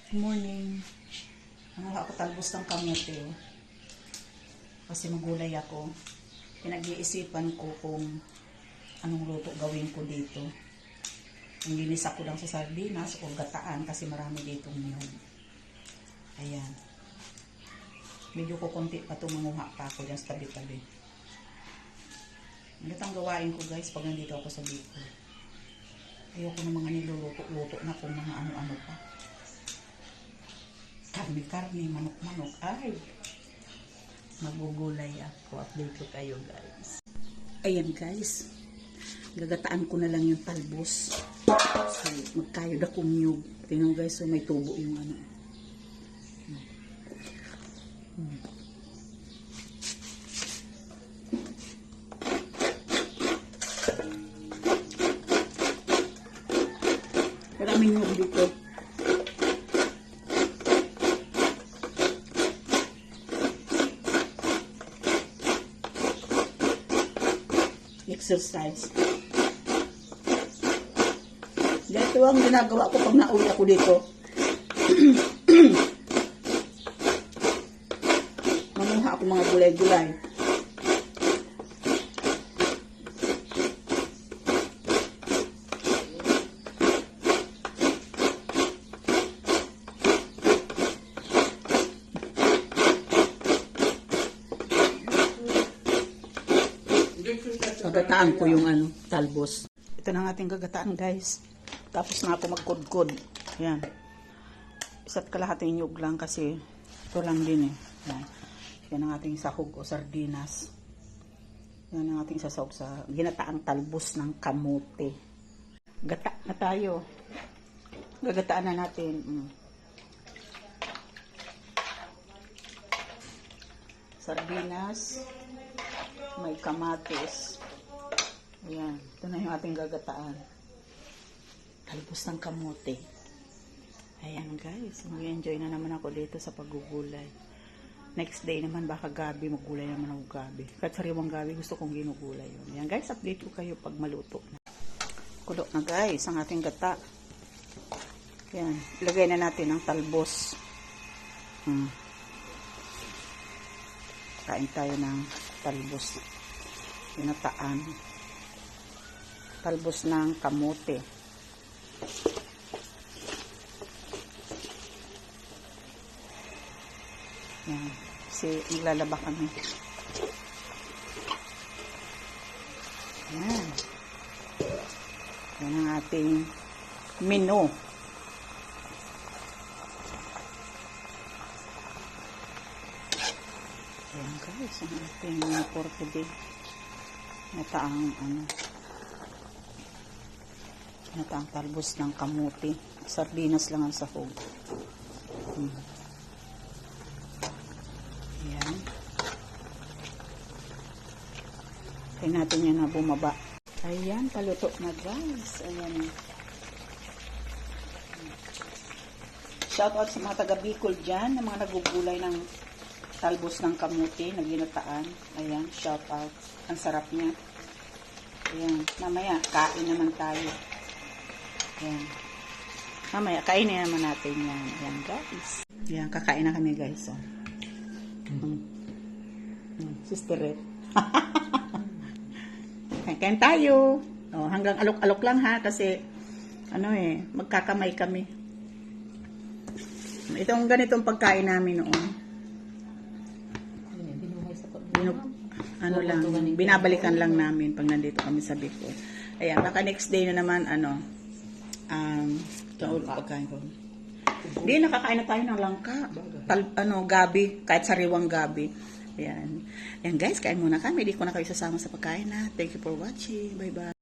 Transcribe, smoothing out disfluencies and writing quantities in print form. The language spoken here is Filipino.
Good morning. Ako talbos ng kamote. Kasi magulay ako. Pinag-iisipan ko kung anong luto gawin ko dito. Kung linis ako lang sa sardinas o gataan kasi marami dito ngayon. Ayan. Medyo ko konti pa ito, manguha pa ako dyan sa tabi-tabi. Ganito ang gawain ko guys pag nandito ako sa Bicol. Ayoko ng mga niluluto-luto na kung mga ano-ano pa. Karne-karne, manok-manok. Ay! Magugulay ako. Update ko kayo guys. Ayan guys. Gagataan ko na lang yung talbos. So, magkayod akong nyug. Tingnan guys, so may tubo yung ano. Maraming nyug dito. Exercise. Dito ang ginagawa ko pag nauwi ako dito. Mamuha ako mga gulay-gulay. Gagataan ko yung ano, talbos. Ito na ang ating gagataan guys. Tapos na ako magkudkod. Yan. Isa't kalahating nyug lang kasi ito lang din eh. Yan. Yan ang ating sahog o sardinas. Yan ang ating sasahog sa ginataang talbos ng kamote. Gata na tayo. Gagataan na natin. Sardinas. May kamatis. Ayan. Ito na yung ating gagataan. Talbos ng kamote. Ayan guys. Mag-enjoy na naman ako dito sa paggugulay. Next day naman baka gabi. Maggulay naman ako gabi. Kahit sariwang gabi gusto kong ginugulay yun. Ayan guys. Update ko kayo pag maluto na. Kulo na guys. Ang ating gata. Ayan. Ilagay na natin ang talbos. Kain tayo ng talbos. Ginataan. Talbos ng kamote. Yan. Kasi maglalaba kami. Yan. Yan ang ating menu. Yan guys. Ang ating menu for today. Nataang ano. Nataang talbos ng kamote. Sardinas lang ang sahog. Ayan. Kaya natin yan na bumaba. Ayan, paluto na guys. Ayan. Shoutout sa mga taga Bicol dyan, na mga nagugulay ng talbos ng kamote na ginataan. Ayan, shoutout. Ang sarap niya. Ayan, mamaya, kain naman tayo. Ayan. Mamaya, kainin naman natin yan. Ayan, guys. Ayan, kakain na kami, guys. Oh. Sister Red. Kain tayo. Oh, hanggang alok-alok lang ha, kasi, ano eh, magkakamay kami. Itong ganitong pagkain namin noon. Ano lang, binabalikan lang namin pag nandito kami sa Bicol. Ayan, baka next day na naman, pagkain ko. Hindi, nakakain na tayo ng langka. Gabi, kahit sariwang gabi. Ayan. Ayan guys, kain muna kami. Hindi ko na kayo sasama sa pagkain na. Thank you for watching. Bye-bye.